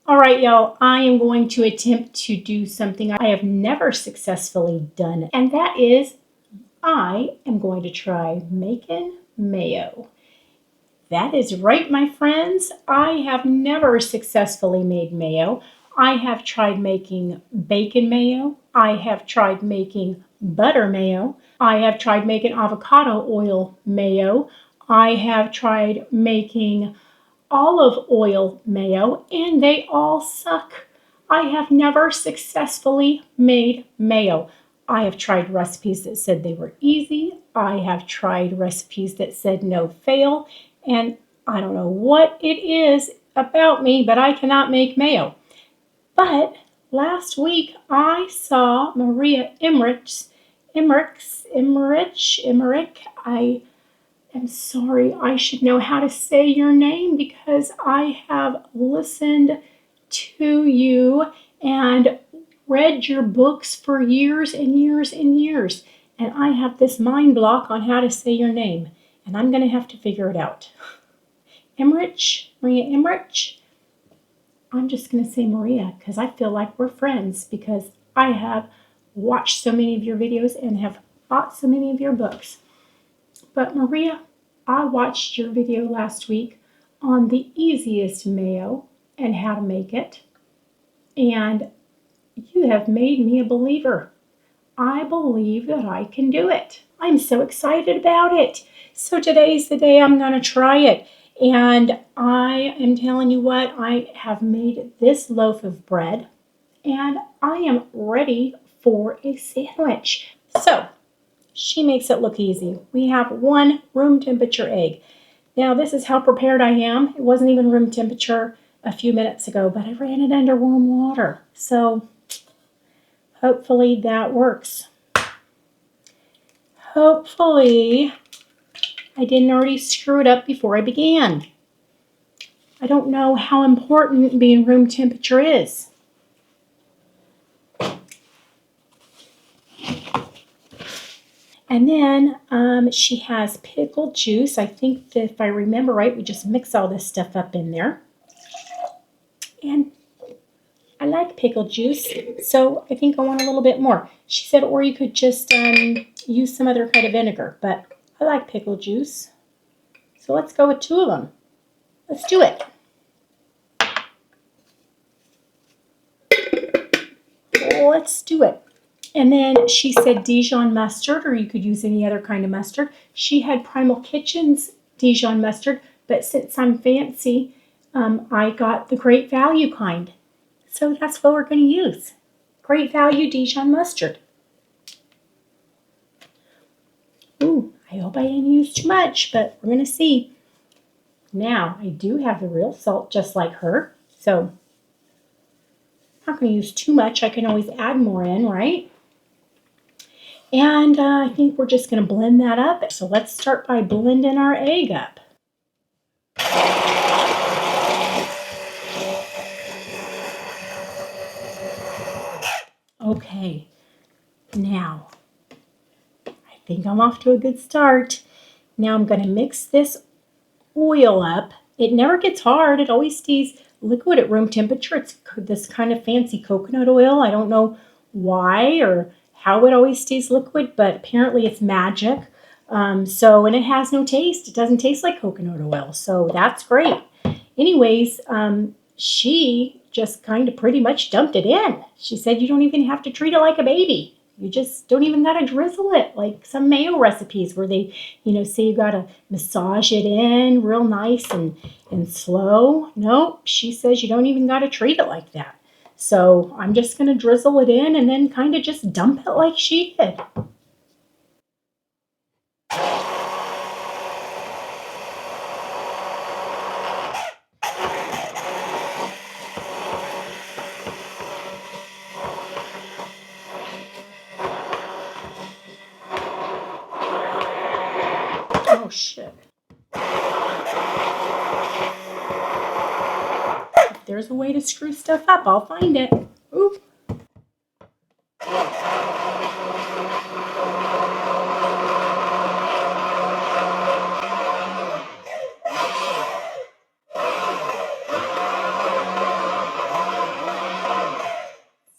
All right, y'all, I am going to attempt to do something I have never successfully done, and that is I am going to try making mayo. That is right, my friends. I have never successfully made mayo. I have tried making bacon mayo. I have tried making butter mayo. I have tried making avocado oil mayo. I have tried making olive oil mayo, and they all suck. I have never successfully made mayo. I have tried recipes that said they were easy. I have tried recipes that said no fail, and I don't know what it is about me, but I cannot make mayo. But last week I saw Maria Emmerich. I'm sorry, I should know how to say your name because I have listened to you and read your books for years and years and years. And I have this mind block on how to say your name. And I'm going to have to figure it out. Emmerich, Maria Emmerich. I'm just going to say Maria because I feel like we're friends because I have watched so many of your videos and have bought so many of your books. But Maria, I watched your video last week on the easiest mayo and how to make it. And you have made me a believer. I believe that I can do it. I'm so excited about it. So today's the day I'm going to try it. And I am telling you what, I have made this loaf of bread and I am ready for a sandwich. So she makes it look easy. We have one room temperature egg. Now this is how prepared I am. It wasn't even room temperature a few minutes ago, but I ran it under warm water. So hopefully that works. Hopefully I didn't already screw it up before I began. I don't know how important being room temperature is. And then she has pickle juice. I think that if I remember right, we just mix all this stuff up in there. And I like pickle juice, so I think I want a little bit more. She said, or you could just use some other kind of vinegar, but I like pickle juice. So let's go with 2 of them. Let's do it. Let's do it. And then she said Dijon mustard, or you could use any other kind of mustard. She had Primal Kitchen's Dijon mustard, but since I'm fancy, I got the Great Value kind. So that's what we're going to use. Great Value Dijon mustard. Ooh, I hope I didn't use too much, but we're going to see. Now, I do have the real salt just like her, so I'm not going to use too much. I can always add more in, right? And I think we're just going to blend that up. So let's start by blending our egg up. Okay, now I think I'm off to a good start. Now I'm going to mix this oil up. It never gets hard. It always stays liquid at room temperature. It's this kind of fancy coconut oil. I don't know why or how it always stays liquid, but apparently it's magic. And it has no taste. It doesn't taste like coconut oil, so that's great. Anyways, she just kind of pretty much dumped it in. She said you don't even have to treat it like a baby. You just don't even got to drizzle it like some mayo recipes where they, say you got to massage it in real nice and slow. Nope, she says you don't even got to treat it like that. So I'm just going to drizzle it in and then kind of just dump it like she did. Oh, shit. If there's a way to screw stuff up, I'll find it. Oop.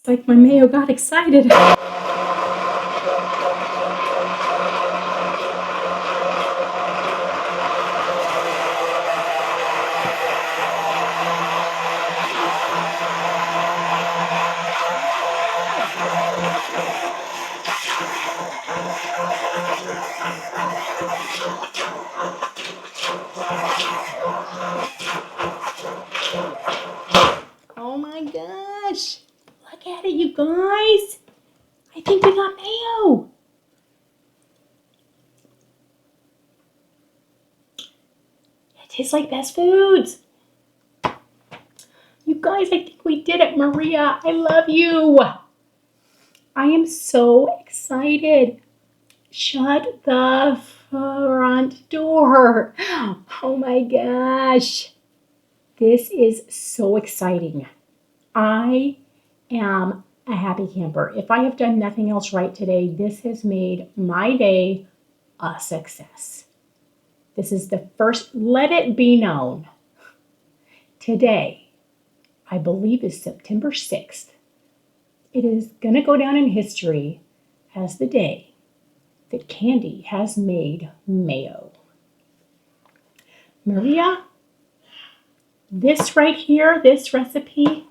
like my mayo got excited. Oh my gosh. Look at it, you guys. I think we got mayo. It tastes like Best Foods. You guys, I think we did it. Maria, I love you. I am so excited. Shut the front door. Oh my gosh. This is so exciting. I am a happy camper. If I have done nothing else right today, this has made my day a success. This is the first, let it be known. Today, I believe, is September 6th. It is going to go down in history as the day that Candy has made mayo. Maria, this right here, this recipe,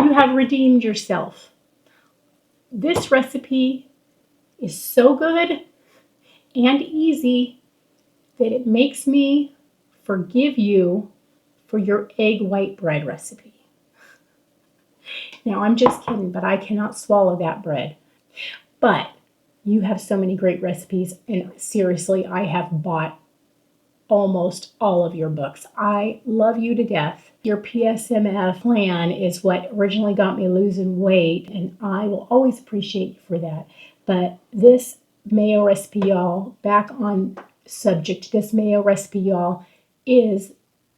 you have redeemed yourself. This recipe is so good and easy that it makes me forgive you for your egg white bread recipe. Now, I'm just kidding, but I cannot swallow that bread. But you have so many great recipes, and seriously, I have bought almost all of your books. I love you to death. Your PSMF plan is what originally got me losing weight, and I will always appreciate you for that. But this mayo recipe, y'all, back on subject, this mayo recipe, y'all, is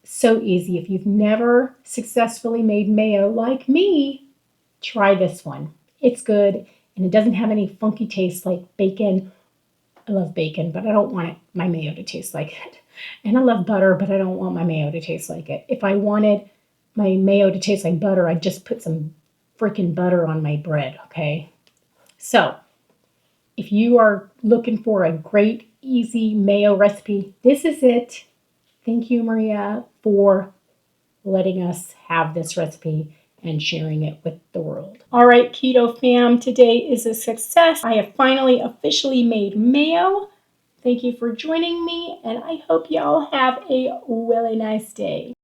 so easy. If you've never successfully made mayo like me, try this one. It's good, and it doesn't have any funky taste like bacon. I love bacon, but I don't want my mayo to taste like it. And I love butter, but I don't want my mayo to taste like it. If I wanted my mayo to taste like butter, I'd just put some freaking butter on my bread, okay? So, if you are looking for a great, easy mayo recipe, this is it. Thank you, Maria, for letting us have this recipe and sharing it with the world. All right, Keto fam, today is a success. I have finally officially made mayo. Thank you for joining me, and I hope y'all have a really nice day.